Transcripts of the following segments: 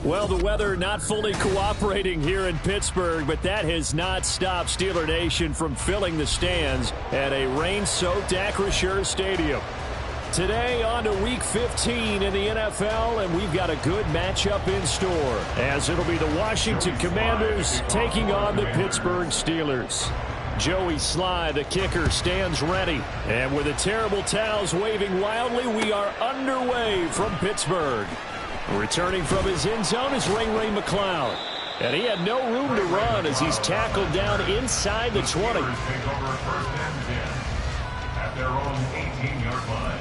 Well, the weather not fully cooperating here in Pittsburgh, but that has not stopped Steeler Nation from filling the stands at a rain-soaked Acrisure Stadium. Today on to Week 15 in the NFL, and we've got a good matchup in store, as it'll be the Washington Commanders taking on the Pittsburgh Steelers. Joey Sly, the kicker, stands ready. And with the terrible towels waving wildly, we are underway from Pittsburgh. Returning from his end zone is Ray McLeod. And he had no room to run as he's tackled down inside the 20. Take over first and 10 at their own 18-yard line.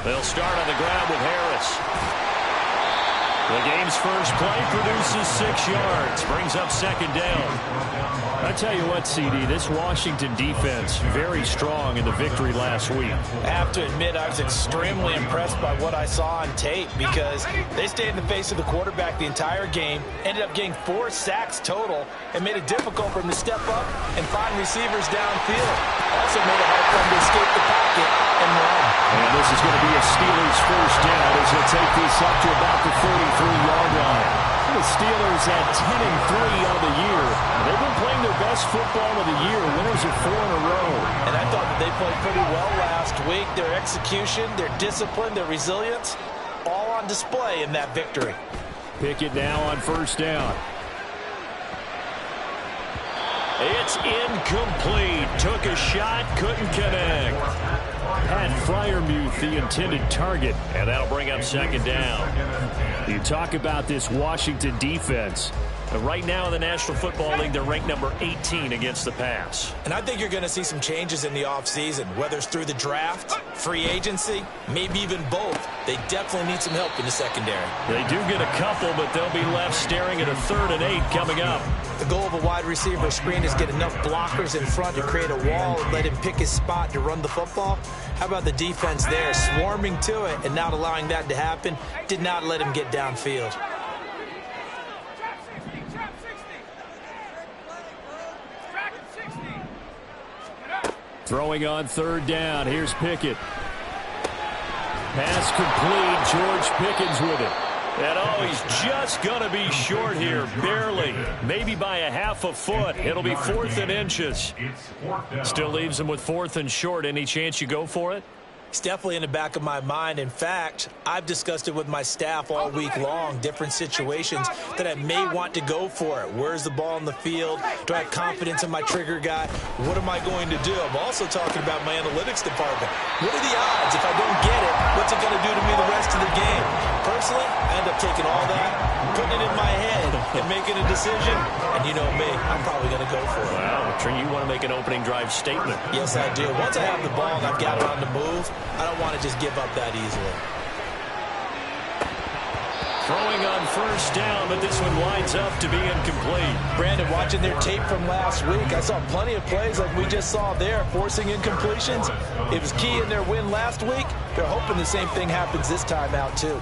They'll start on the ground with Harris. The game's first play produces 6 yards, brings up second down. I tell you what, CD, this Washington defense, very strong in the victory last week. I have to admit, I was extremely impressed by what I saw on tape because they stayed in the face of the quarterback the entire game, ended up getting 4 sacks total, and made it difficult for him to step up and find receivers downfield. Also made it hard for him to escape the pocket and run. And this is going to be a Steelers first down as they'll take this up to about the 43-yard line. The Steelers had 10-3 on the year. They've been playing their best football of the year, winners of 4 in a row. And I thought that they played pretty well last week. Their execution, their discipline, their resilience, all on display in that victory. Pickett now on first down. It's incomplete. Took a shot, couldn't connect. Pat Freiermuth, the intended target, and that'll bring up second down. You talk about this Washington defense. Right now in the National Football League, they're ranked number 18 against the pass. And I think you're going to see some changes in the offseason, whether it's through the draft, free agency, maybe even both. They definitely need some help in the secondary. They do get a couple, but they'll be left staring at a 3rd and 8 coming up. The goal of a wide receiver screen is get enough blockers in front to create a wall and let him pick his spot to run the football. How about the defense there, swarming to it and not allowing that to happen? Did not let him get downfield. Throwing on 3rd down. Here's Pickett. Pass complete. George Pickens with it. And oh, he's just going to be short here, barely. Maybe by a half a foot. It'll be 4th and inches. Still leaves him with 4th and short. Any chance you go for it? It's definitely in the back of my mind. In fact, I've discussed it with my staff all week long, different situations that I may want to go for it. Where's the ball in the field? Do I have confidence in my trigger guy? What am I going to do? I'm also talking about my analytics department. What are the odds? If I don't get it, what's it going to do to me the rest of the game? Personally, I end up taking all that, putting it in my head, and making a decision. And you know me, I'm probably going to go for it. Wow, Trey, you want to make an opening drive statement. Yes, I do. Once I have the ball and I've got it on the move, I don't want to just give up that easily. Throwing on first down, but this one winds up to be incomplete. Brandon, watching their tape from last week, I saw plenty of plays like we just saw there, forcing incompletions. It was key in their win last week. They're hoping the same thing happens this time out, too.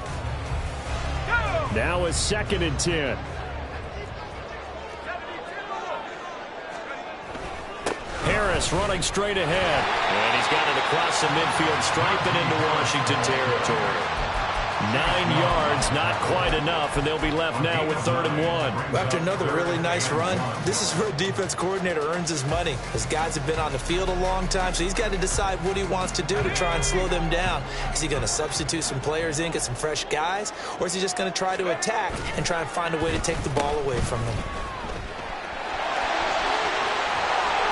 Now a 2nd and 10. Harris running straight ahead. And he's got it across the midfield stripe and into Washington territory. 9 yards, not quite enough, and they'll be left now with 3rd and 1. After another really nice run, this is where a defense coordinator earns his money. His guys have been on the field a long time, so he's got to decide what he wants to do to try and slow them down. Is he going to substitute some players in, get some fresh guys, or is he just going to try to attack and try and find a way to take the ball away from them?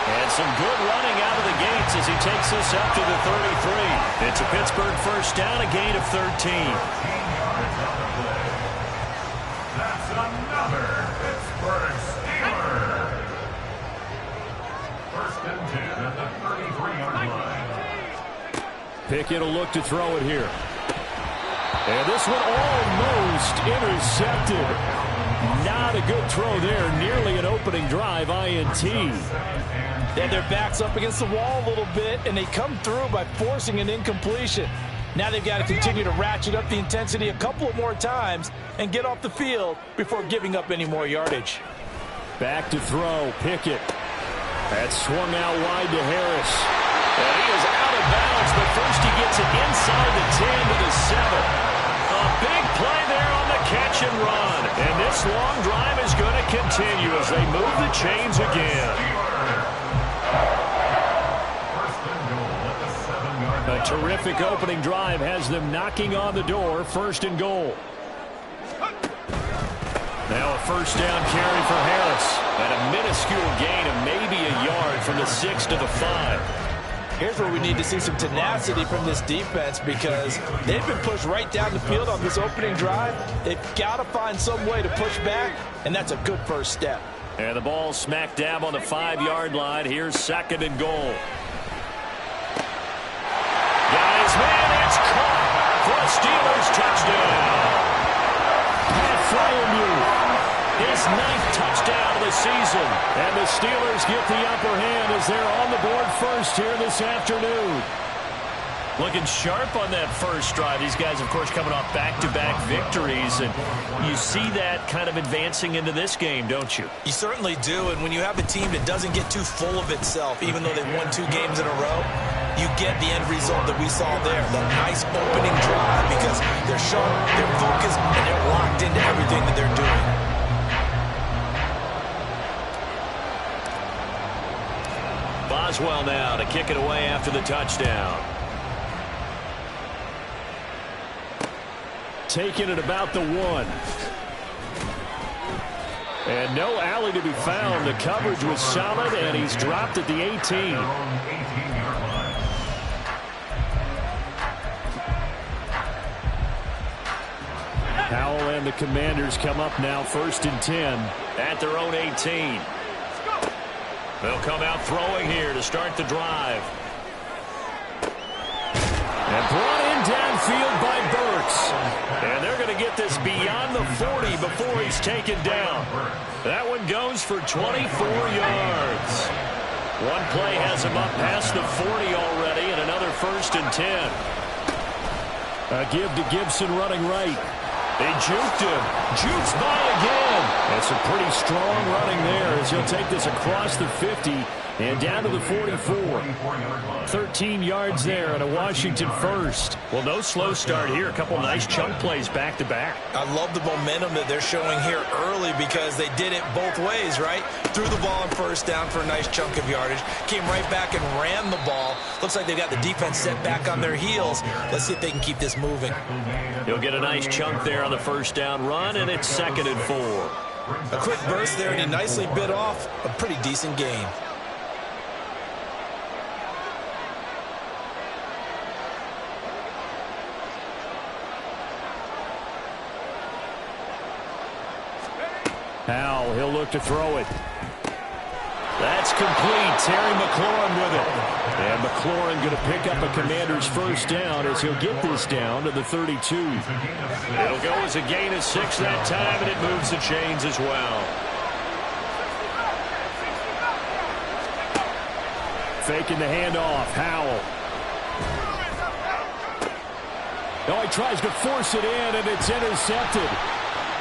And some good running out of the gates as he takes this up to the 33. It's a Pittsburgh first down, a gain of 13. 13 yards on the play. That's another Pittsburgh Steeler. 1st and 10 at the 33-yard line. Pickett will look to throw it here. And this one almost intercepted. Not a good throw there. Nearly an opening drive INT. And their back's up against the wall a little bit, and they come through by forcing an incompletion. Now they've got to continue to ratchet up the intensity a couple of more times and get off the field before giving up any more yardage. Back to throw. Pickett. That swung out wide to Harris. And he is out of bounds, but first he gets it inside the 10 to the 7. A big play there on the catch and run. And this long drive is going to continue as they move the chains again. A terrific opening drive has them knocking on the door. 1st and goal. Now a first down carry for Harris. And a minuscule gain of maybe a yard from the 6 to the 5. Here's where we need to see some tenacity from this defense because they've been pushed right down the field on this opening drive. They've got to find some way to push back, and that's a good first step. And the ball smack dab on the 5-yard line. Here's 2nd and goal. Guys, man, it's caught for a Steelers touchdown. Pat Fryermuth, his 9th touchdown of the season. And the Steelers get the upper hand as they're on the board first here this afternoon. Looking sharp on that first drive. These guys, of course, coming off back-to-back victories. And you see that kind of advancing into this game, don't you? You certainly do. And when you have a team that doesn't get too full of itself, even though they've won 2 games in a row, you get the end result that we saw there. That nice opening drive because they're sharp, they're focused, and they're locked into everything that they're doing. Boswell now to kick it away after the touchdown. Taking it about the 1. And no alley to be found. The coverage was solid, and he's dropped at the 18. Howell and the Commanders come up now 1st and 10 at their own 18. They'll come out throwing here to start the drive. And brought in downfield by Burks. And they're going to get this beyond the 40 before he's taken down. That one goes for 24 yards. One play has him up past the 40 already, and another 1st and 10. A give to Gibson running right. They juked him. Jukes by again. That's a pretty strong running there as he'll take this across the 50 and down to the 44. 13 yards there and a Washington first. Well, no slow start here. A couple nice chunk plays back to back. I love the momentum that they're showing here early because they did it both ways, right? Threw the ball on 1st down for a nice chunk of yardage. Came right back and ran the ball. Looks like they've got the defense set back on their heels. Let's see if they can keep this moving. He'll get a nice chunk there on the 1st down run, and it's 2nd and 4. A quick burst there, and he nicely bit off a pretty decent gain. Howell, he'll look to throw it. That's complete. Terry McLaurin with it. And McLaurin going to pick up a Commander's 1st down as he'll get this down to the 32. It'll go as a gain of 6 that time, and it moves the chains as well. Faking the handoff. Howell. No, he tries to force it in, and it's intercepted.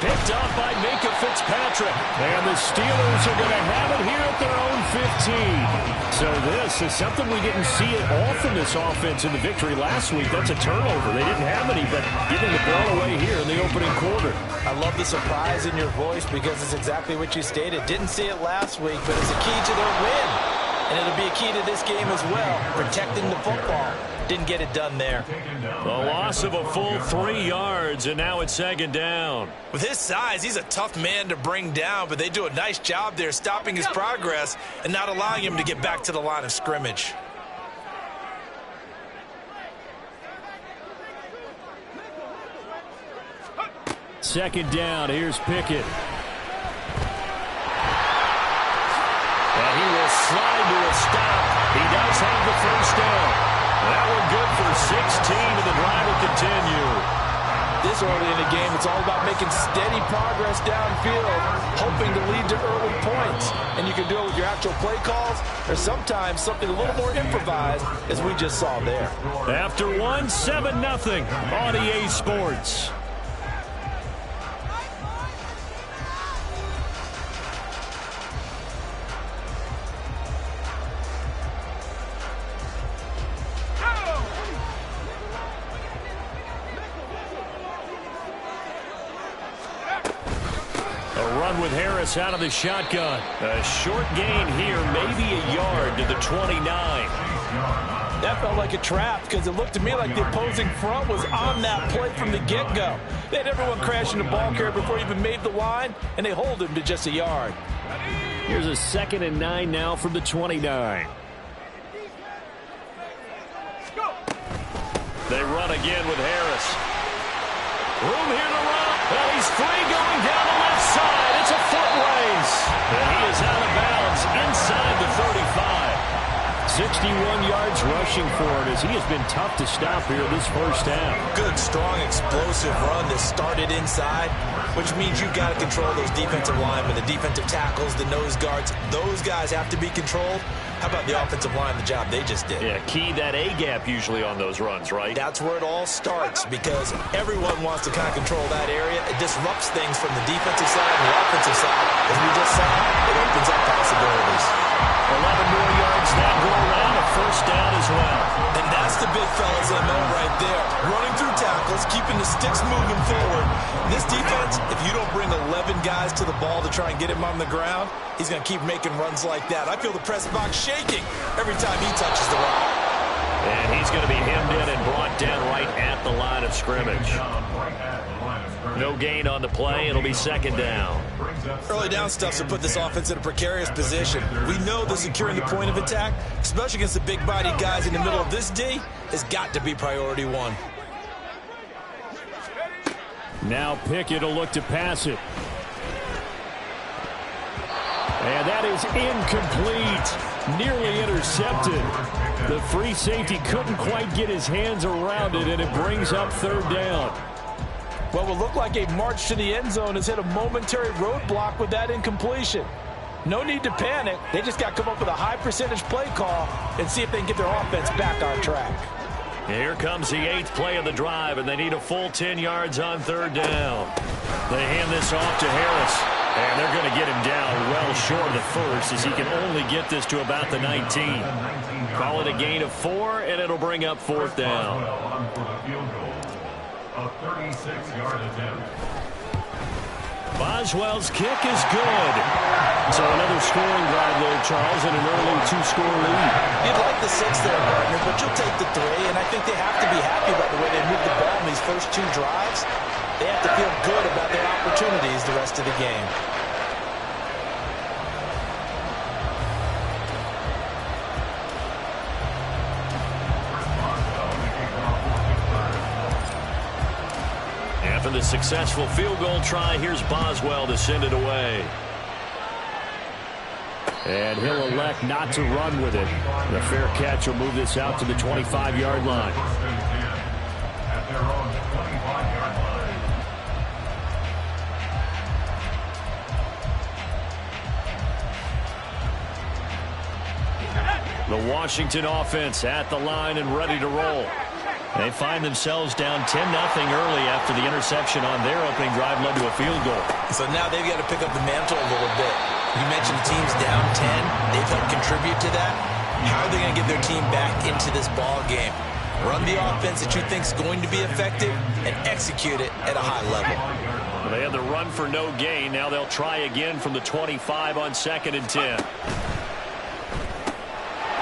Picked off by Minka Fitzpatrick. And the Steelers are going to have it here at their own 15. So this is something we didn't see at all from this offense in the victory last week. That's a turnover. They didn't have any, but giving the ball away here in the opening quarter. I love the surprise in your voice because it's exactly what you stated. Didn't see it last week, but it's a key to their win. And it'll be a key to this game as well, protecting the football. Didn't get it done there. A loss of a full 3 yards, and now it's second down. With his size, he's a tough man to bring down, but they do a nice job there stopping his progress and not allowing him to get back to the line of scrimmage. Second down, here's Pickett. And he will slide to a stop. He does have the first down. That one good for 16, and the drive will continue. This early in the game, it's all about making steady progress downfield, hoping to lead to early points. And you can do it with your actual play calls, or sometimes something a little more improvised, as we just saw there. After one, 7-0 on EA Sports. With Harris out of the shotgun. A short gain here, maybe a yard to the 29. That felt like a trap because it looked to me like the opposing front was on that play from the get-go. They had everyone crashing the ball carrier before he even made the line, and they hold him to just a yard. Here's a 2nd and 9 now from the 29. They run again with Harris. Room here to run. And he's free going down the left side. It's a foot race. And he is out of bounds inside the 35. 61 yards rushing for it as he has been tough to stop here this first half. Good, strong, explosive run that started inside, which means you've got to control those defensive linemen, the defensive tackles, the nose guards. Those guys have to be controlled. How about the offensive line, the job they just did? Yeah, key that A-gap usually on those runs, right? That's where it all starts because everyone wants to kind of control that area. It disrupts things from the defensive side and the offensive side. As we just saw, it opens up possibilities. 11 more yards that go around, a first down as well. And that's the big fella's MO right there. Running through tackles, keeping the sticks moving forward. This defense, if you don't bring 11 guys to the ball to try and get him on the ground, he's going to keep making runs like that. I feel the press box shaking every time he touches the rock. And he's going to be hemmed in and brought down right at the line of scrimmage. No gain on the play. It'll be second down. Early down stuffs will put this offense in a precarious position. We know that securing the point of attack, especially against the big-bodied guys in the middle of this D, has got to be priority one. Now Pickett will look to pass it. And that is incomplete. Nearly intercepted. The free safety couldn't quite get his hands around it, and it brings up third down. What will look like a march to the end zone has hit a momentary roadblock with that incompletion. No need to panic. They just got to come up with a high percentage play call and see if they can get their offense back on track. Here comes the 8th play of the drive, and they need a full 10 yards on third down. They hand this off to Harris, and they're going to get him down well short of the first as he can only get this to about the 19. Call it a gain of 4, and it'll bring up fourth down. A 36-yard attempt. Boswell's kick is good. So another scoring drive there, Charles, and an early 2-score lead. You'd like the 6 there, partner, but you'll take the 3, and I think they have to be happy about the way they moved the ball in these first 2 drives. They have to feel good about their opportunities the rest of the game. After the successful field goal try, here's Boswell to send it away. And he'll elect not to run with it. The fair catch will move this out to the 25-yard line. At their own 25-yard line. The Washington offense at the line and ready to roll. They find themselves down 10-0 early after the interception on their opening drive led to a field goal. So now they've got to pick up the mantle a little bit. You mentioned the team's down 10. They've helped contribute to that. How are they going to get their team back into this ball game? Run the offense that you think is going to be effective and execute it at a high level. Well, they had the run for no gain. Now they'll try again from the 25 on 2nd and 10.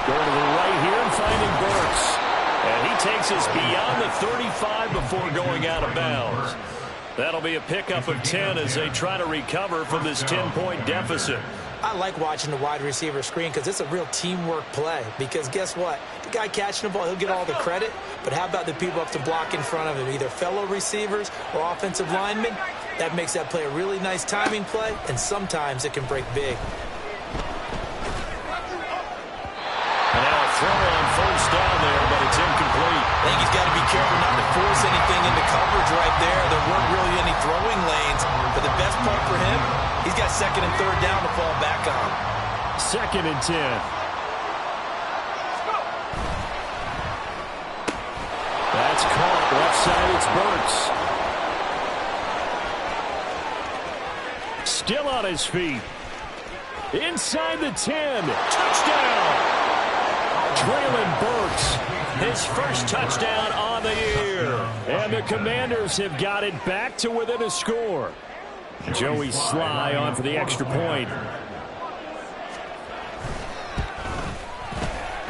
Going to the right here and finding Burks. And he takes us beyond the 35 before going out of bounds. That'll be a pickup of 10 as they try to recover from this 10-point deficit. I like watching the wide receiver screen because it's a real teamwork play. Because guess what? The guy catching the ball, he'll get all the credit. But how about the people up to block in front of him, either fellow receivers or offensive linemen? That makes that play a really nice timing play, and sometimes it can break big. And now a throw on first down there, but it's incomplete. I think he's got to be careful not to force anything into coverage right there. There weren't really any throwing lanes. But the best part for him, he's got 2nd and 3rd down to fall back on. 2nd and 10. That's caught. Left side, it's Burks. Still on his feet. Inside the 10. Touchdown. Traylon Burks, his first touchdown on the year. And the Commanders have got it back to within a score. Joey Sly on for the extra point.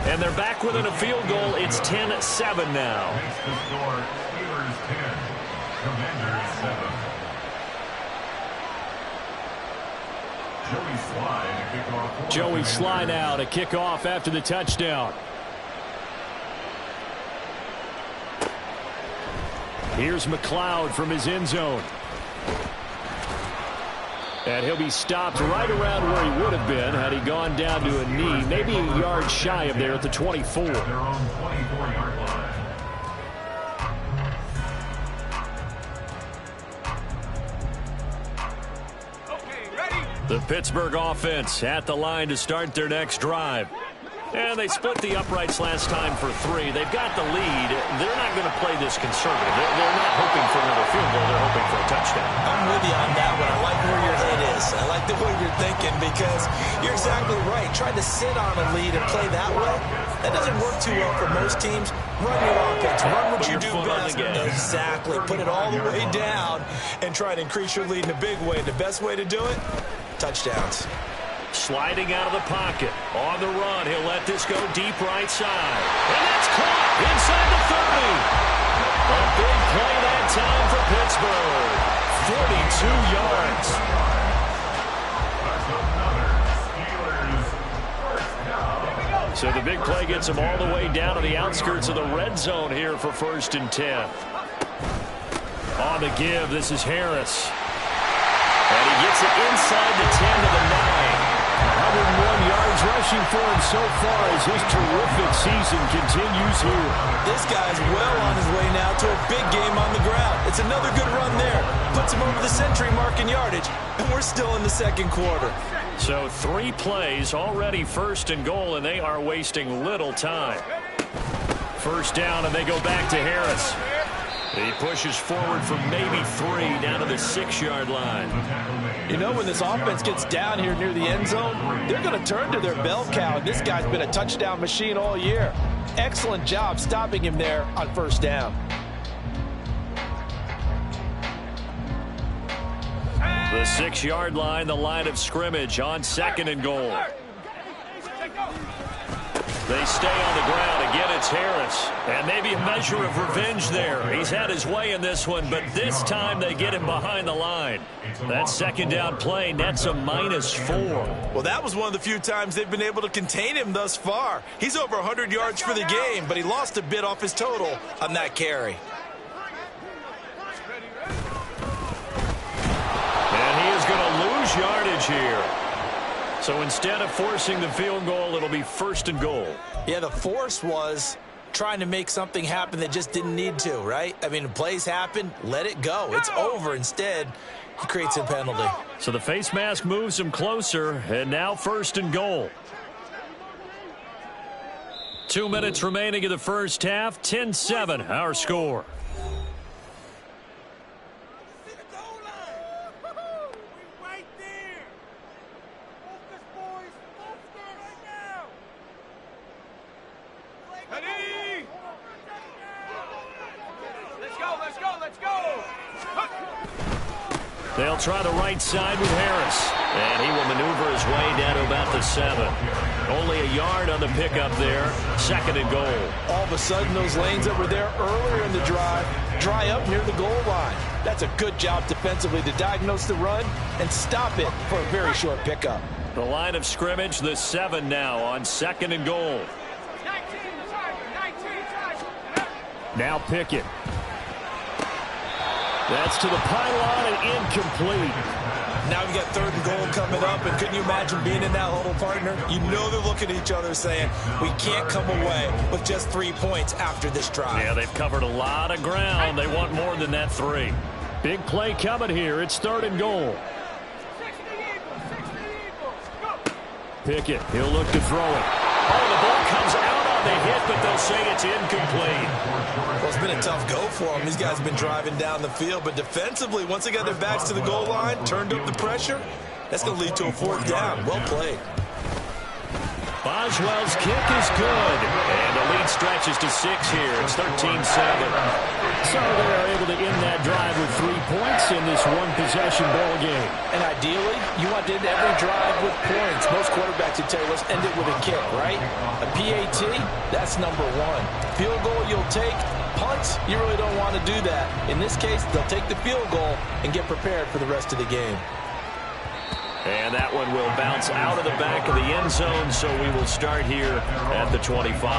And they're back within a field goal. It's 10-7 now. Makes the score Steelers 10, Commanders 7. Joey Sly now to kick off after the touchdown. Here's McLeod from his end zone. And he'll be stopped right around where he would have been had he gone down to a knee, maybe a yard shy of there at the 24. Their own 24-yard line. The Pittsburgh offense at the line to start their next drive. And they split the uprights last time for 3. They've got the lead. They're not going to play this conservative. They're not hoping for another field goal. They're hoping for a touchdown. I'm with you on that one. I like where your head is. I like the way you're thinking because you're exactly right. Trying to sit on a lead and play that way, that doesn't work too well for most teams. Run your offense. Run what you do best. Exactly. Put it all the way down and try to increase your lead in a big way. The best way to do it, touchdowns. Sliding out of the pocket. On the run, he'll let this go deep right side. And that's caught inside the 30. A big play that time for Pittsburgh. 42 yards. So the big play gets him all the way down to the outskirts of the red zone here for 1st and 10. On the give, this is Harris. And he gets it inside the 10 to the 9. 101 yards rushing for him so far as his terrific season continues here. This guy's well on his way now to a big game on the ground. It's another good run there. Puts him over the century mark in yardage, and we're still in the 2nd quarter. So 3 plays, already 1st and goal, and they are wasting little time. 1st down, and they go back to Harris. He pushes forward for maybe 3 down to the 6-yard line. You know, when this offense gets down here near the end zone, they're going to turn to their bell cow. This guy's been a touchdown machine all year. Excellent job stopping him there on 1st down. The 6-yard line, the line of scrimmage on 2nd and goal. They stay on the ground. Again, it's Harris. And maybe a measure of revenge there. He's had his way in this one, but this time they get him behind the line. That 2nd down play nets a -4. Well, that was one of the few times they've been able to contain him thus far. He's over 100 yards for the game, but he lost a bit off his total on that carry. And he is going to lose yardage here. So instead of forcing the field goal, it'll be 1st and goal. Yeah, the force was trying to make something happen that just didn't need to, right? I mean, plays happen, let it go. It's over. Instead, he creates a penalty. So the face mask moves him closer, and now 1st and goal. 2 minutes remaining in the first half. 10-7, our score. They'll try the right side with Harris. And he will maneuver his way down to about the 7. Only a yard on the pickup there. 2nd and goal. All of a sudden, those lanes that were there earlier in the drive dry up near the goal line. That's a good job defensively to diagnose the run and stop it for a very short pickup. The line of scrimmage, the 7 now on 2nd and goal. Now Pickett. That's to the pylon and incomplete. Now we got 3rd and goal coming up, and couldn't you imagine being in that huddle, partner? You know they're looking at each other saying, we can't come away with just 3 points after this drive. Yeah, they've covered a lot of ground. They want more than that 3. Big play coming here. It's 3rd and goal. Pickett, he'll look to throw it. Oh, the ball comes out on the hit, but they'll say it's incomplete. Well, it's been a tough go for them. These guys have been driving down the field, but defensively, once they got their backs to the goal line, turned up the pressure, that's going to lead to a 4th down. Well played. Boswell's kick is good, and the lead stretches to 6 here. It's 13-7. So they are able to end that drive with 3 points in this one-possession ball game. And ideally, you want to end every drive with points. Most quarterbacks would tell you, let's end it with a kick, right? A PAT, that's number 1. Field goal you'll take. Punts, you really don't want to do that. In this case, they'll take the field goal and get prepared for the rest of the game. And that one will bounce out of the back of the end zone, so we will start here at the 25.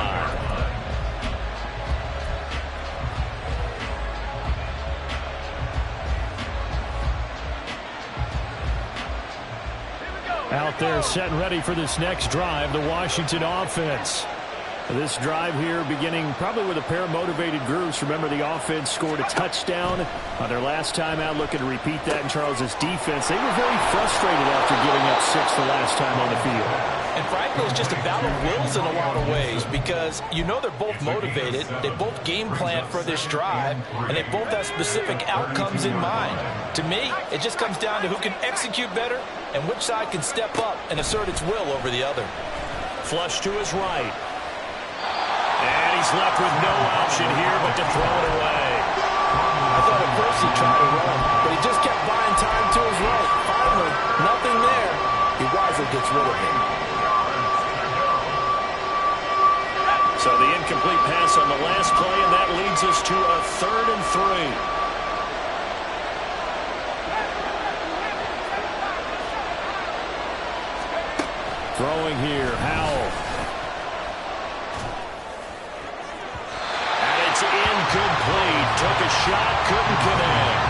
Out there set and ready for this next drive, the Washington offense. This drive here beginning probably with a pair of motivated groups. Remember, the offense scored a touchdown on their last time out, looking to repeat that in Charles's defense. They were very frustrated after giving up 6 the last time on the field. And frankly, it's just a battle of wills in a lot of ways because you know they're both motivated. They both game plan for this drive, and they both have specific outcomes in mind. To me, it just comes down to who can execute better and which side can step up and assert its will over the other. Flush to his right. And he's left with no option here but to throw it away. I thought at first he tried to run, but he just kept buying time to his right. Finally, nothing there. He wisely gets rid of it. So the incomplete pass on the last play, and that leads us to a 3rd and 3. Throwing here, Howell. And it's incomplete. Took a shot, couldn't connect.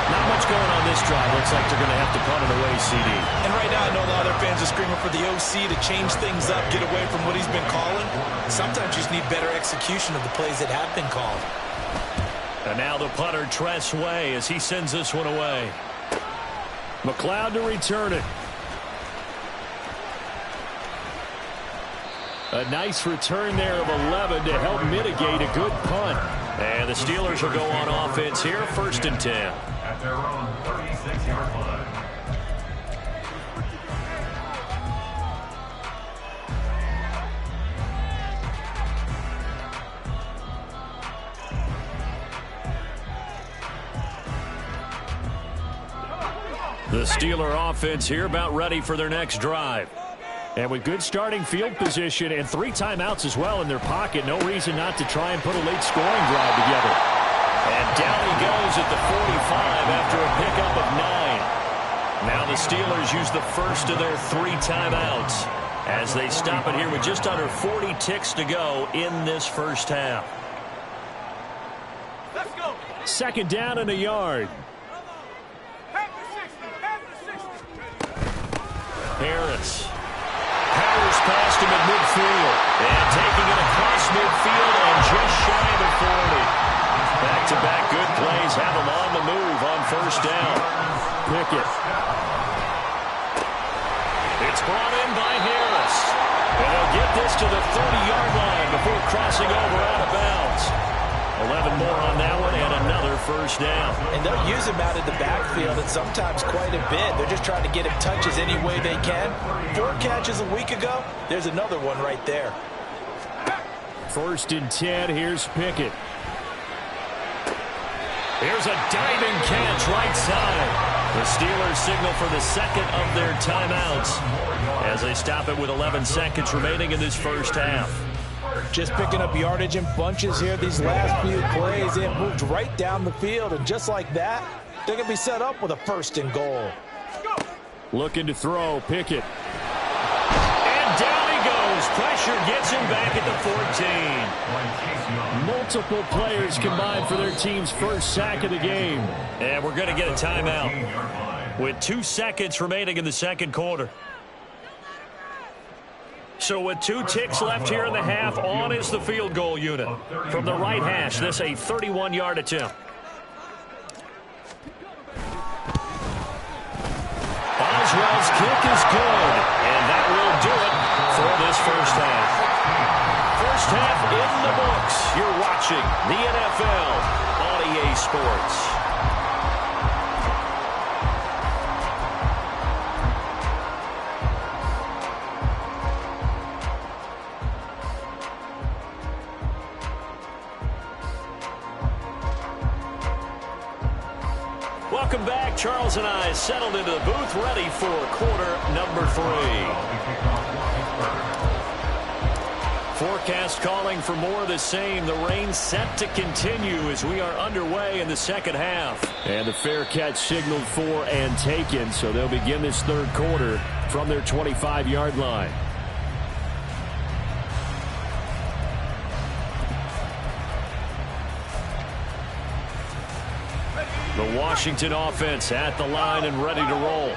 Not much going on this drive. Looks like they're going to have to punt it away, CD. And right now, I know a lot of their fans are screaming for the OC to change things up, get away from what he's been calling. Sometimes you just need better execution of the plays that have been called. And now the punter, Tress Way, as he sends this one away. McLeod to return it. A nice return there of 11 to help mitigate a good punt. And the Steelers will go on offense here, 1st and 10. At their own 36-yard line. The Steeler offense here about ready for their next drive. And with good starting field position and 3 timeouts as well in their pocket, no reason not to try and put a late scoring drive together. And down he goes at the 45 after a pickup of 9. Now the Steelers use the first of their 3 timeouts as they stop it here with just under 40 ticks to go in this first half. Let's go. 2nd down and a yard. Harris. Powers past him at midfield. And taking it across midfield and just shy of the 40. Back-to-back good plays have him on the move on 1st down. Pickett. It's brought in by Harris. And they'll get this to the 30-yard line before crossing over out of bounds. 11 more on that one and another first down. And they'll use him out of the backfield and sometimes quite a bit. They're just trying to get him touches any way they can. 4 catches a week ago. There's another one right there. 1st and 10. Here's Pickett. Here's a diving catch right side. The Steelers signal for the second of their timeouts as they stop it with 11 seconds remaining in this first half. Just picking up yardage in bunches here these last few plays. They have moved right down the field, and just like that, they're going to be set up with a 1st and goal. Looking to throw, Pickett. And down he goes. Pressure gets him back at the 14. Multiple players combined for their team's first sack of the game. And we're going to get a timeout with 2 seconds remaining in the second quarter. So with 2 ticks left here in the half, on is the field goal unit. From the right hash, this a 31-yard attempt. Oswald's kick is good, and that will do it for this first half. First half in the books. You're watching the NFL on EA Sports. Welcome back. Charles and I settled into the booth, ready for quarter number 3. Forecast calling for more of the same. The rain set to continue as we are underway in the second half. And the fair catch signaled for and taken, so they'll begin this third quarter from their 25-yard line. The Washington offense at the line and ready to roll.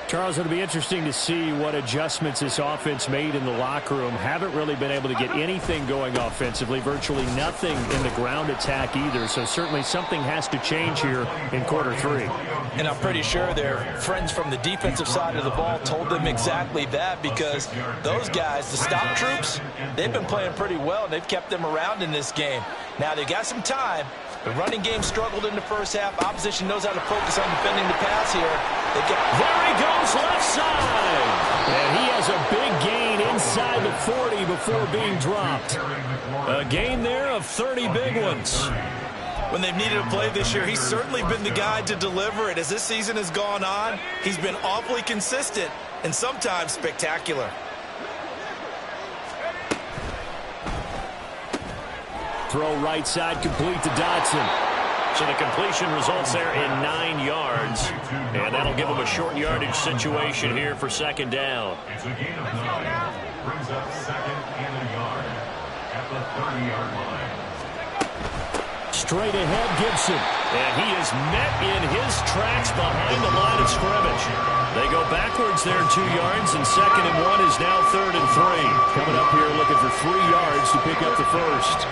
Charles, it'll be interesting to see what adjustments this offense made in the locker room. Haven't really been able to get anything going offensively, virtually nothing in the ground attack either. So certainly something has to change here in quarter 3. And I'm pretty sure their friends from the defensive side of the ball told them exactly that, because those guys, the stop troops, they've been playing pretty well, and they've kept them around in this game. Now, they got some time. The running game struggled in the first half. Opposition knows how to focus on defending the pass here. There he goes, left side. And he has a big gain inside the 40 before being dropped. A gain there of 30 big ones. When they've needed a play this year, he's certainly been the guy to deliver it. As this season has gone on, he's been awfully consistent and sometimes spectacular. Throw right side, complete to Dotson. So the completion results there in 9 yards. And that'll give them a short yardage situation here for second down. It's a gain of 9. Brings up 2nd and a yard at the 30-yard line. Straight ahead, Gibson. And he is met in his tracks behind the line of scrimmage. They go backwards there 2 yards, and 2nd and 1 is now 3rd and 3. Coming up here looking for 3 yards to pick up the first.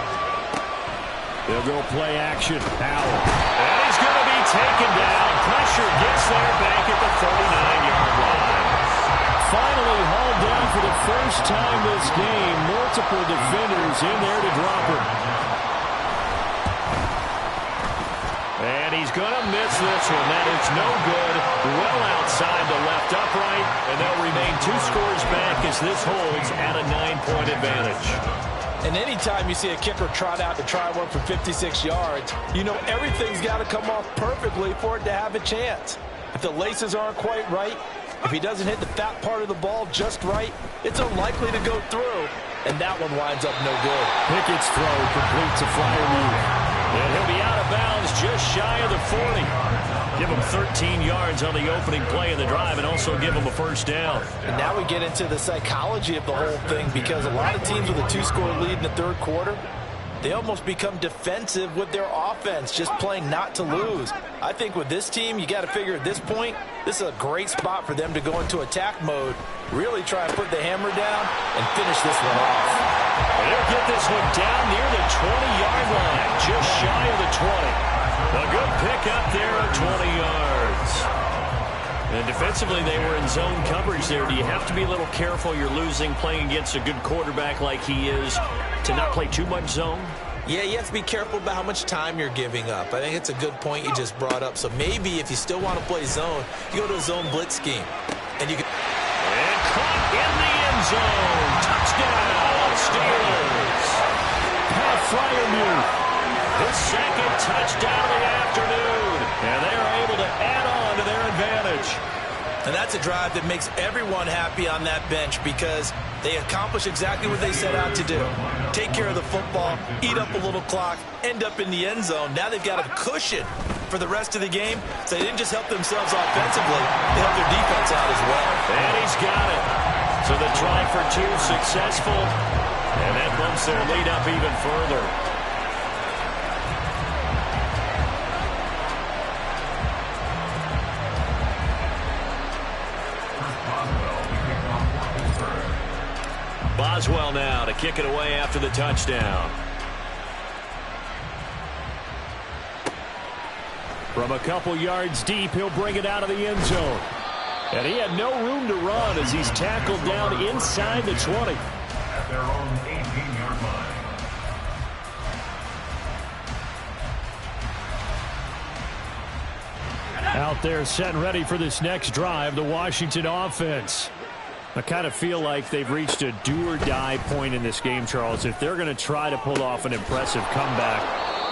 They'll go play action. Powell. And he's going to be taken down. Pressure gets there back at the 39-yard line. Finally hauled down for the first time this game. Multiple defenders in there to drop him. And he's going to miss this one. That is no good. Well outside the left upright. And they'll remain 2 scores back as this holds at a 9-point advantage. And anytime you see a kicker trot out to try one for 56 yards, you know everything's got to come off perfectly for it to have a chance. If the laces aren't quite right, if he doesn't hit the fat part of the ball just right, it's unlikely to go through. And that one winds up no good. Pickett's throw complete to Freiermuth. And he'll be out of bounds just shy of the 40. Give him 13 yards on the opening play of the drive and also give him a first down. And now we get into the psychology of the whole thing, because a lot of teams with a 2-score lead in the third quarter, they almost become defensive with their offense, just playing not to lose. I think with this team, you got to figure at this point, this is a great spot for them to go into attack mode, really try and put the hammer down and finish this one off. And they'll get this one down near the 20-yard line, just shy of the 20. A good pickup there of 20 yards. And defensively, they were in zone coverage there. Do you have to be a little careful you're losing playing against a good quarterback like he is to not play too much zone? Yeah, you have to be careful about how much time you're giving up. I think it's a good point you just brought up. So maybe if you still want to play zone, you go to a zone blitz scheme. And you can... And caught in the end zone. Touchdown, Steelers. Pat Fryermuth, his second touchdown of the afternoon. And they are able to add on to their advantage. And that's a drive that makes everyone happy on that bench because they accomplish exactly what they set out to do. Take care of the football, eat up a little clock, end up in the end zone. Now they've got a cushion for the rest of the game. So they didn't just help themselves offensively, they helped their defense out as well. And he's got it. So the try for two successful. And that bumps their lead up even further. Boswell now to kick it away after the touchdown. From a couple yards deep, he'll bring it out of the end zone. And he had no room to run as he's tackled down inside the 20. At their own 18-yard line. Out there set and ready for this next drive, the Washington offense. I kind of feel like they've reached a do-or-die point in this game, Charles. If they're going to try to pull off an impressive comeback,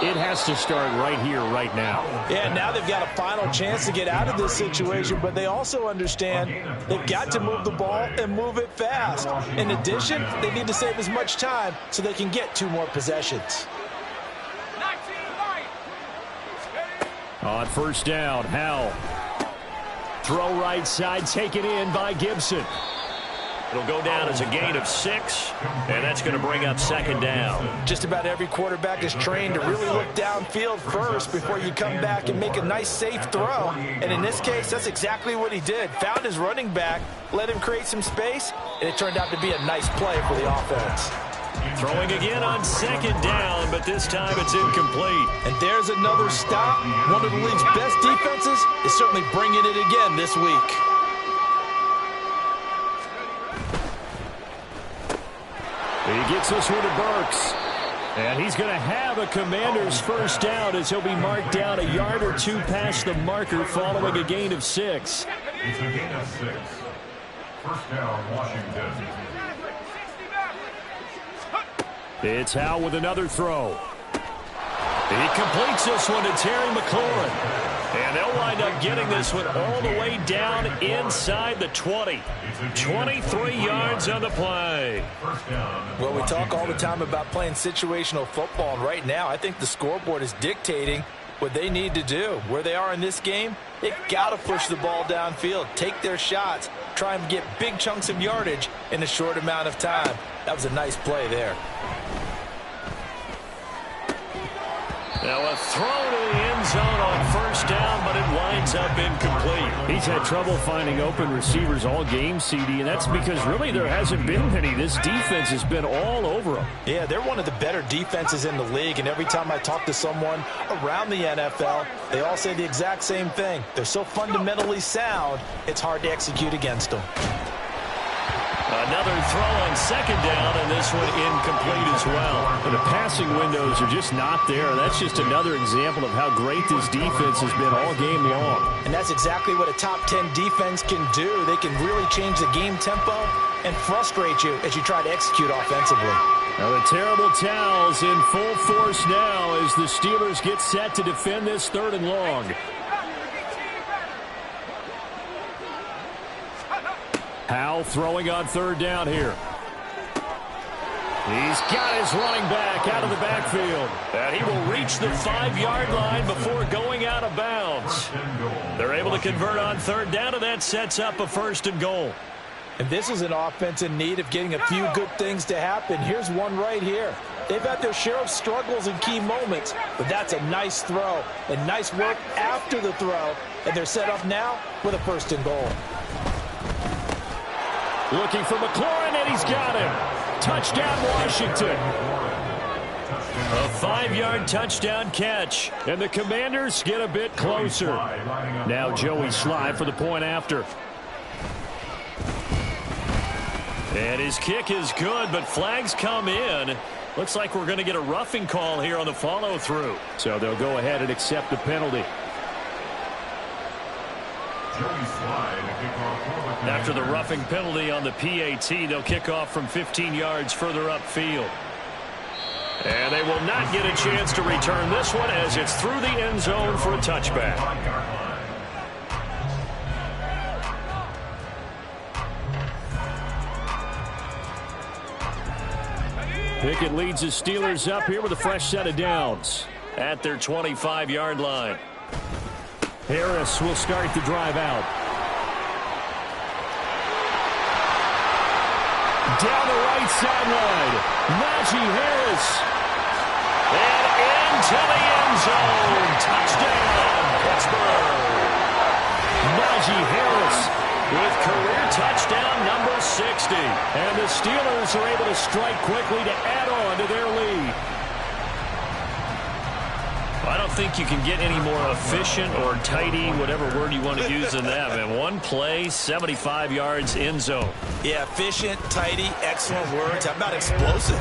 it has to start right here, right now. Yeah, now they've got a final chance to get out of this situation, but they also understand they've got to move the ball and move it fast. In addition, they need to save as much time so they can get 2 more possessions. On first down, Howell. Throw right side, taken in by Gibson. It'll go down as a gain of 6, and that's going to bring up second down. Just about every quarterback is trained to really look downfield first before you come back and make a nice, safe throw. And in this case, that's exactly what he did. Found his running back, let him create some space, and it turned out to be a nice play for the offense. Throwing again on second down, but this time it's incomplete. And there's another stop. One of the league's best defenses is certainly bringing it again this week. He gets this one to Burks. And he's going to have a Commander's first down as he'll be marked down a yard or 2 past the marker following a gain of 6. It's a gain of 6. First down, Washington. It's Howell with another throw. He completes this one to Terry McLaurin. And they'll wind up getting this one all the way down inside the 20. 23 yards on the play. Well, we talk all the time about playing situational football, and right now I think the scoreboard is dictating what they need to do. Where they are in this game, they've got to push the ball downfield, take their shots, try and get big chunks of yardage in a short amount of time. That was a nice play there. Now a throw to the end zone on first down, but it winds up incomplete. He's had trouble finding open receivers all game, CD, and that's because really there hasn't been many. This defense has been all over them. Yeah, they're one of the better defenses in the league, and every time I talk to someone around the NFL, they all say the exact same thing. They're so fundamentally sound, it's hard to execute against them. Another throw on second down, and this one incomplete as well. And the passing windows are just not there. That's just another example of how great this defense has been all game long. And that's exactly what a top 10 defense can do. They can really change the game tempo and frustrate you as you try to execute offensively. Now the terrible towels in full force now as the Steelers get set to defend this 3rd and long. Howell throwing on 3rd down here. He's got his running back out of the backfield. And he will reach the 5-yard line before going out of bounds. They're able to convert on 3rd down, and that sets up a 1st and goal. And this is an offense in need of getting a few good things to happen. Here's one right here. They've had their share of struggles in key moments, but that's a nice throw and nice work after the throw. And they're set up now with a 1st and goal. Looking for McLaurin, and he's got him. Touchdown, Washington. A 5-yard touchdown catch. And the Commanders get a bit closer. Now Joey Sly for the point after. And his kick is good, but flags come in. Looks like we're going to get a roughing call here on the follow-through. So they'll go ahead and accept the penalty. After the roughing penalty on the PAT, they'll kick off from 15 yards further upfield. And they will not get a chance to return this one as it's through the end zone for a touchback. Pickett leads his Steelers up here with a fresh set of downs at their 25-yard line. Harris will start the drive out. Down the right sideline, Najee Harris. And into the end zone. Touchdown, Pittsburgh. Najee Harris with career touchdown number 60. And the Steelers are able to strike quickly to add on to their lead. I don't think you can get any more efficient or tidy, whatever word you want to use in that. And one play, 75 yards end zone. Yeah, efficient, tidy, excellent words. How about explosive?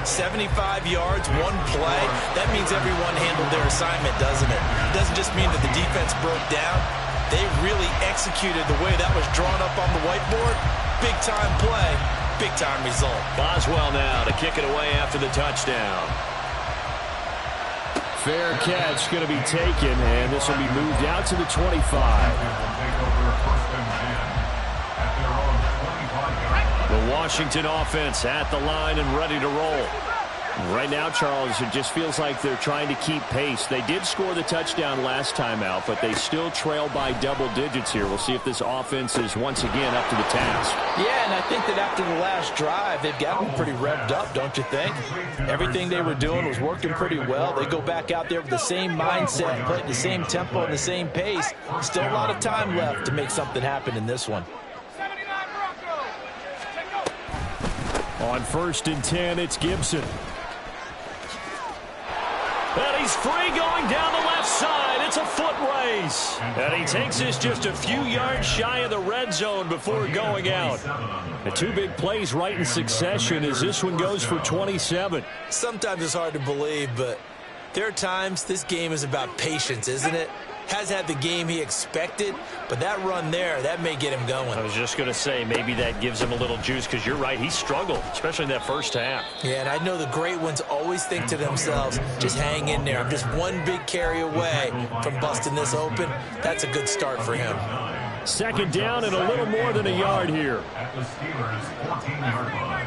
75 yards, one play. That means everyone handled their assignment, doesn't it? It doesn't just mean that the defense broke down. They really executed the way that was drawn up on the whiteboard. Big-time play, big-time result. Boswell now to kick it away after the touchdown. Fair catch going to be taken, and this will be moved out to the 25. The Washington offense at the line and ready to roll. Right now, Charles, it just feels like they're trying to keep pace. They did score the touchdown last time out, but they still trail by double digits here. We'll see if this offense is once again up to the task. Yeah, and I think that after the last drive, they've got them pretty revved up, don't you think? Everything they were doing was working pretty well. They go back out there with the same mindset, play at the same tempo and the same pace. Still a lot of time left to make something happen in this one. On 1st and 10, it's Gibson. And he's free going down the left side. It's a foot race. And he takes this just a few yards shy of the red zone before going out. The two big plays right in succession as this one goes for 27. Sometimes it's hard to believe, but there are times this game is about patience, isn't it? Has had the game he expected, but that run there, that may get him going. I was just going to say, maybe that gives him a little juice because you're right, he struggled, especially in that first half. Yeah, and I know the great ones always think to themselves, just hang in there. I'm just one big carry away from busting this open. That's a good start for him. 2nd down and a little more than a yard here. At the Steelers' 14-yard line.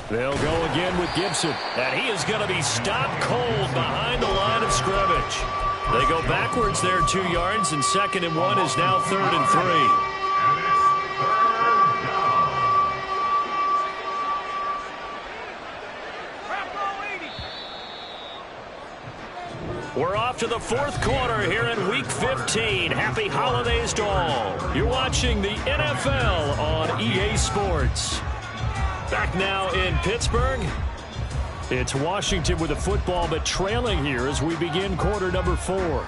They'll go again with Gibson. And he is going to be stopped cold behind the line of scrimmage. They go backwards there 2 yards, and 2nd and 1 is now 3rd and 3. And it's 3rd down. We're off to the 4th quarter here in Week 15. Happy holidays to all. You're watching the NFL on EA Sports. Back now in Pittsburgh. It's Washington with the football, but trailing here as we begin quarter number 4.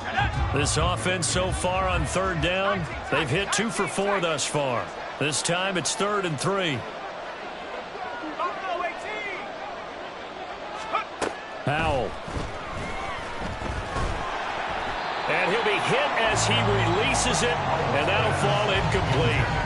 This offense so far on 3rd down, they've hit 2 for 4 thus far. This time it's 3rd and 3. Powell. And he'll be hit as he releases it, and that'll fall incomplete.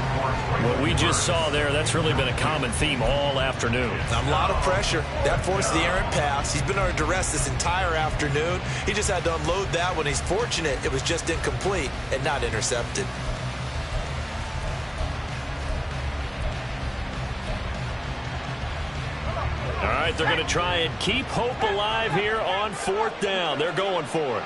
What we just saw there, that's really been a common theme all afternoon. A lot of pressure. That forced the errant pass. He's been under duress this entire afternoon. He just had to unload that one. He's fortunate it was just incomplete and not intercepted. All right, they're going to try and keep hope alive here on 4th down. They're going for it.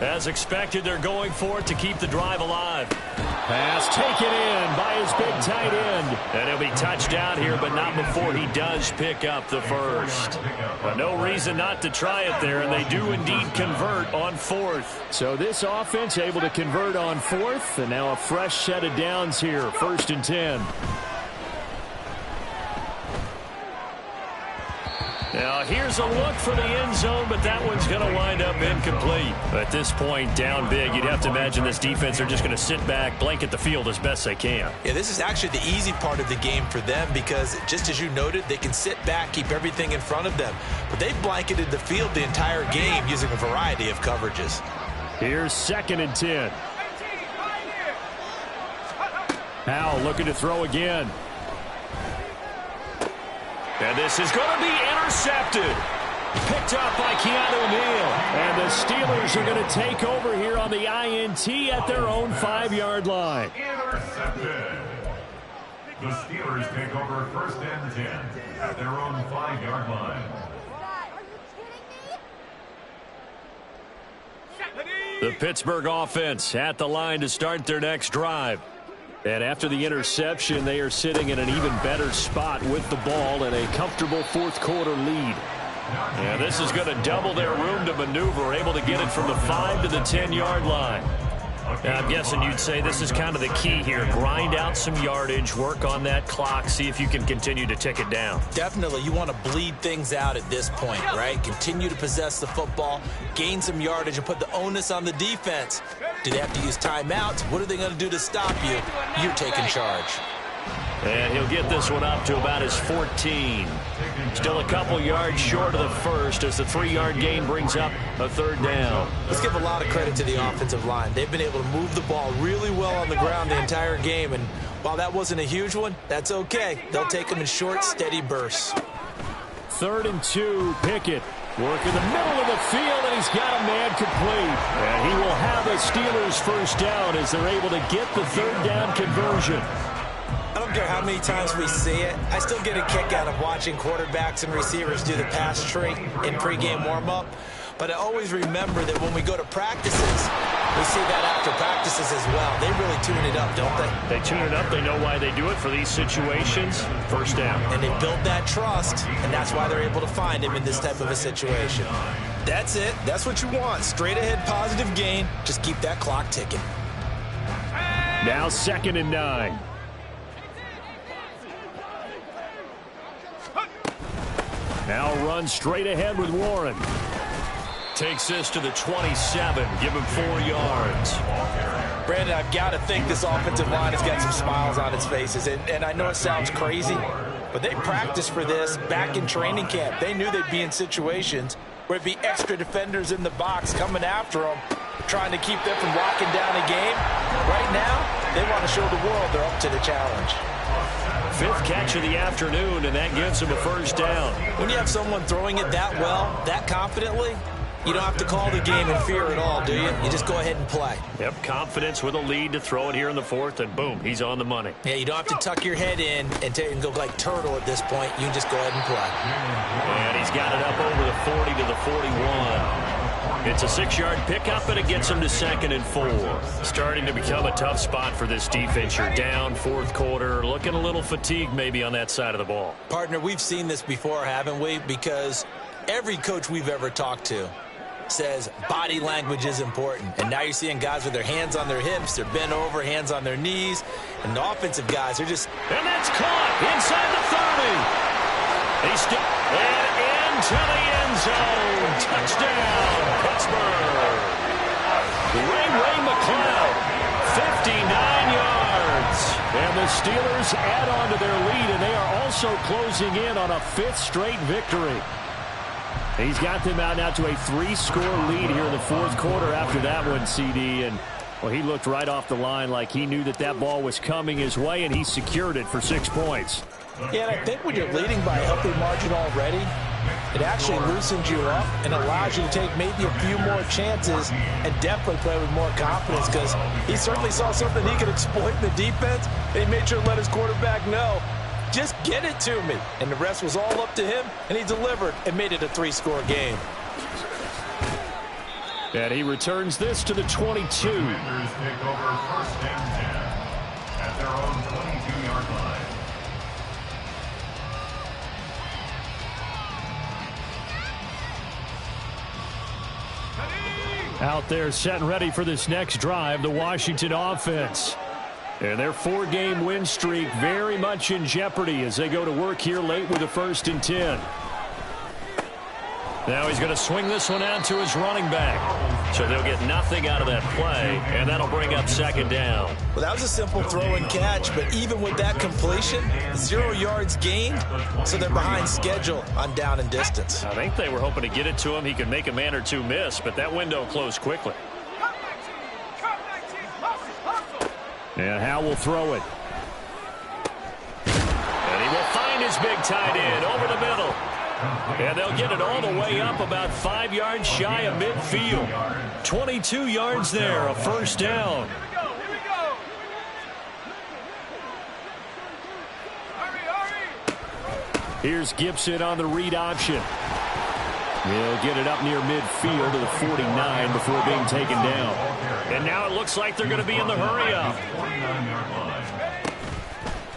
As expected, they're going for it to keep the drive alive. Pass taken in by his big tight end. And he'll be touched down here, but not before he does pick up the first. But no reason not to try it there, and they do indeed convert on fourth. So this offense able to convert on fourth, and now a fresh set of downs here, 1st and 10. Now, here's a look for the end zone, but that one's going to wind up incomplete. At this point, down big, you'd have to imagine this defense are just going to sit back, blanket the field as best they can. Yeah, this is actually the easy part of the game for them because, just as you noted, they can sit back, keep everything in front of them. But they've blanketed the field the entire game using a variety of coverages. Here's 2nd and 10. Howell looking to throw again. And this is going to be intercepted. Picked up by Keanu Neal. And the Steelers are going to take over here on the INT at their own 5-yard line. Intercepted. The Steelers take over 1st and 10 at their own 5-yard line. The Pittsburgh offense at the line to start their next drive. And after the interception, they are sitting in an even better spot with the ball and a comfortable 4th quarter lead. And this is going to double their room to maneuver, able to get it from the 5 to the 10-yard line. Now, I'm guessing you'd say this is kind of the key here. Grind out some yardage, work on that clock, see if you can continue to tick it down. Definitely. You want to bleed things out at this point, right? Continue to possess the football, gain some yardage, and put the onus on the defense. Do they have to use timeouts? What are they going to do to stop you? You're taking charge. And he'll get this one up to about his 14. Still a couple yards short of the first as the 3-yard gain brings up a 3rd down. Let's give a lot of credit to the offensive line. They've been able to move the ball really well on the ground the entire game. And while that wasn't a huge one, that's okay. They'll take them in short, steady bursts. 3rd and 2, Pickett. Work in the middle of the field, and he's got a man complete. And he will have a Steelers 1st down as they're able to get the 3rd down conversion. I don't care how many times we see it. I still get a kick out of watching quarterbacks and receivers do the pass tree in pregame warm-up. But I always remember that when we go to practices, we see that after practices as well. They really tune it up, don't they? They tune it up. They know why they do it for these situations. 1st down. And they build that trust, and that's why they're able to find him in this type of a situation. That's it. That's what you want. Straight ahead positive gain. Just keep that clock ticking. Now 2nd and 9. Now run straight ahead with Warren. Takes this to the 27. Give him 4 yards. Brandon, I've got to think this offensive line has got some smiles on its faces. And I know it sounds crazy, but they practiced for this back in training camp. They knew they'd be in situations where it'd be extra defenders in the box coming after them, trying to keep them from locking down a game. Right now, they want to show the world they're up to the challenge. 5th catch of the afternoon, and that gives him a 1st down. When you have someone throwing it that well, that confidently, you don't have to call the game in fear at all, do you? You just go ahead and play. Yep, confidence with a lead to throw it here in the 4th, and boom, he's on the money. Yeah, you don't have to tuck your head in and go like turtle at this point. You can just go ahead and play. And he's got it up over the 40 to the 41. It's a 6-yard pickup, and it gets him to 2nd and 4. Starting to become a tough spot for this defense. You're down 4th quarter, looking a little fatigued maybe on that side of the ball. Partner, we've seen this before, haven't we? Because every coach we've ever talked to says body language is important. And now you're seeing guys with their hands on their hips, they're bent over, hands on their knees. And the offensive guys are just... And that's caught inside the 30. He's still... And into the end zone. Touchdown, Pittsburgh. Ray McLeod, 59 yards. And the Steelers add on to their lead, and they are also closing in on a 5th straight victory. He's got them out now to a 3-score lead here in the 4th quarter after that one, CD. And, well, he looked right off the line like he knew that that ball was coming his way, and he secured it for 6 points. Yeah, and I think when you're leading by a healthy margin already, it actually loosens you up and allows you to take maybe a few more chances and definitely play with more confidence because he certainly saw something he could exploit in the defense, and he made sure to let his quarterback know, just get it to me. And the rest was all up to him, and he delivered and made it a 3-score game. And he returns this to the 22. Commanders take over 1st and 10 at their own 22-yard line. Out there set and ready for this next drive, the Washington offense. And their 4-game win streak very much in jeopardy as they go to work here late with a 1st and 10. Now he's going to swing this one out to his running back. So they'll get nothing out of that play, and that'll bring up 2nd down. Well, that was a simple throw and catch, but even with that completion, 0 yards gained, so they're behind schedule on down and distance. I think they were hoping to get it to him. He could make a man or two miss, but that window closed quickly. And Howell will throw it. And he will find his big tight end over the middle. And they'll get it all the way up about 5 yards shy of midfield. 22 yards there, a 1st down. Here's Gibson on the read option. He'll get it up near midfield to the 49 before being taken down. And now it looks like they're going to be in the hurry up.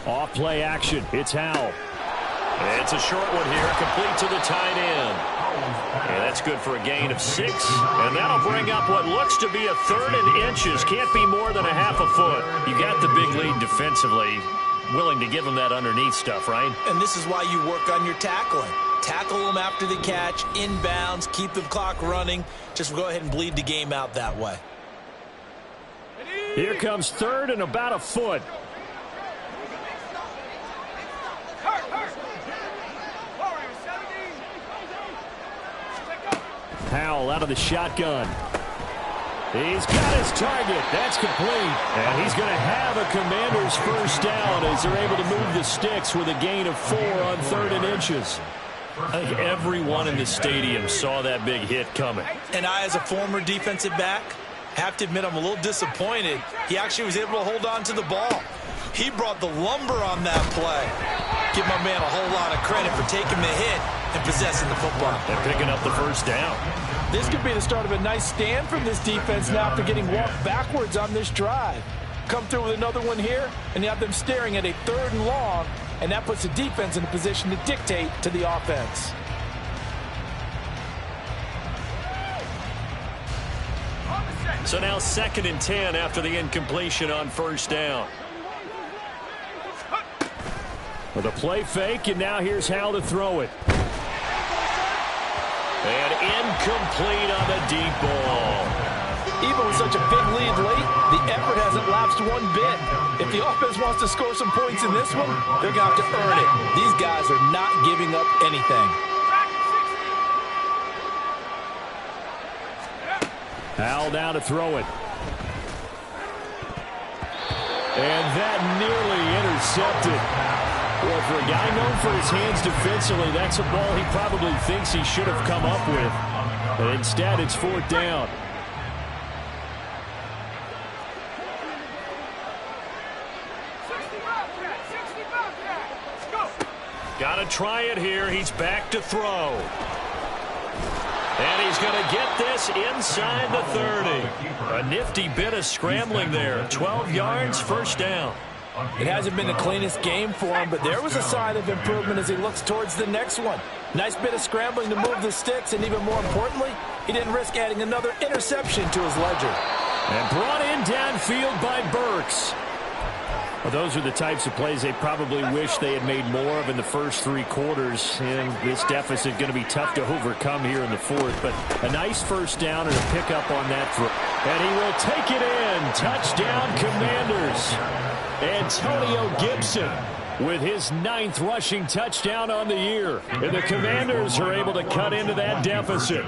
Off play action. It's Howell. It's a short one here, complete to the tight end. And that's good for a gain of 6. And that'll bring up what looks to be a 3rd and inches. Can't be more than a half a foot. You got the big lead defensively. Willing to give them that underneath stuff, right? And this is why you work on your tackling. Tackle them after the catch, inbounds, keep the clock running. Just go ahead and bleed the game out that way. Here comes 3rd and about a foot. Howell out of the shotgun. He's got his target. That's complete. And he's going to have a Commander's 1st down as they're able to move the sticks with a gain of 4 on 3rd and inches. I think everyone in the stadium saw that big hit coming. And I, as a former defensive back, have to admit I'm a little disappointed. He actually was able to hold on to the ball. He brought the lumber on that play. Give my man a whole lot of credit for taking the hit and possessing the football. And picking up the 1st down. This could be the start of a nice stand from this defense now after getting walked backwards on this drive. Come through with another one here, and you have them staring at a 3rd and long, and that puts the defense in a position to dictate to the offense. So now 2nd and 10 after the incompletion on 1st down. With a play fake, and now here's how to throw it. And incomplete on the deep ball. Even with such a big lead late, the effort hasn't lapsed one bit. If the offense wants to score some points in this one, they're going to have to earn it. These guys are not giving up anything. Howell now to throw it. And that nearly intercepted. Well, for a guy known for his hands defensively, that's a ball he probably thinks he should have come up with. But instead, it's 4th down. Got to try it here. He's back to throw. And he's going to get this inside the 30. A nifty bit of scrambling there. 12 yards, 1st down. It hasn't been the cleanest game for him, but there was a sign of improvement as he looks towards the next one. Nice bit of scrambling to move the sticks, and even more importantly, he didn't risk adding another interception to his ledger. And brought in downfield by Burks. Well, those are the types of plays they probably wish they had made more of in the first 3 quarters. And this deficit going to be tough to overcome here in the 4th. But a nice 1st down and a pickup on that throw. And he will take it in. Touchdown, Commanders. Antonio Gibson with his 9th rushing touchdown on the year. And the Commanders are able to cut into that deficit.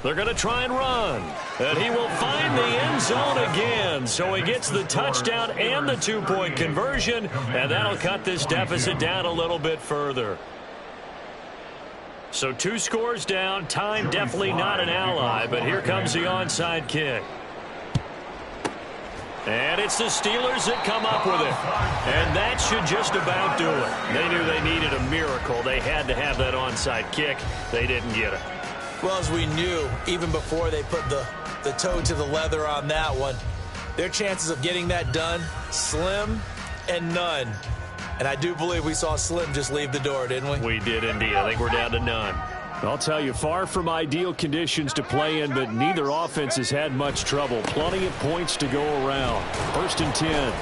They're going to try and run. And he will find the end zone again. So he gets the touchdown and the 2-point conversion. And that'll cut this deficit down a little bit further. So 2 scores down. Time definitely not an ally. But here comes the onside kick. And it's the Steelers that come up with it. And that should just about do it. They knew they needed a miracle. They had to have that onside kick. They didn't get it. Well, as we knew, even before they put the toe to the leather on that one, their chances of getting that done, slim and none. And I do believe we saw Slim just leave the door, didn't we? We did indeed. I think we're down to none. I'll tell you, far from ideal conditions to play in, but neither offense has had much trouble. Plenty of points to go around. 1st and 10.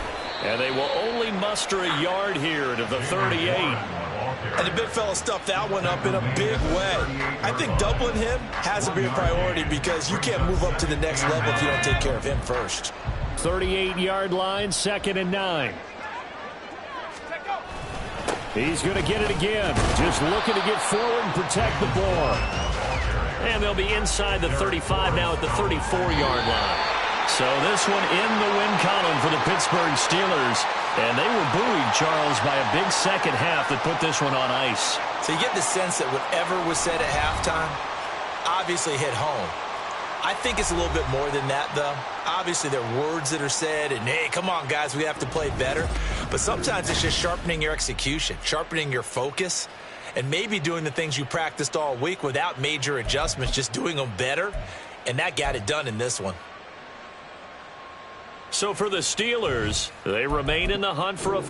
And they will only muster a yard here to the 38. And the big fella stuffed that one up in a big way. I think doubling him has to be a priority because you can't move up to the next level if you don't take care of him first. 38-yard line, 2nd and 9. He's going to get it again. Just looking to get forward and protect the ball. And they'll be inside the 35 now at the 34-yard line. So this one in the win column for the Pittsburgh Steelers. And they were buoyed, Charles, by a big second half that put this one on ice. So you get the sense that whatever was said at halftime obviously hit home. I think it's a little bit more than that, though. Obviously, there are words that are said, and, hey, come on, guys, we have to play better. But sometimes it's just sharpening your execution, sharpening your focus, and maybe doing the things you practiced all week without major adjustments, just doing them better. And that got it done in this one. So for the Steelers, they remain in the hunt for a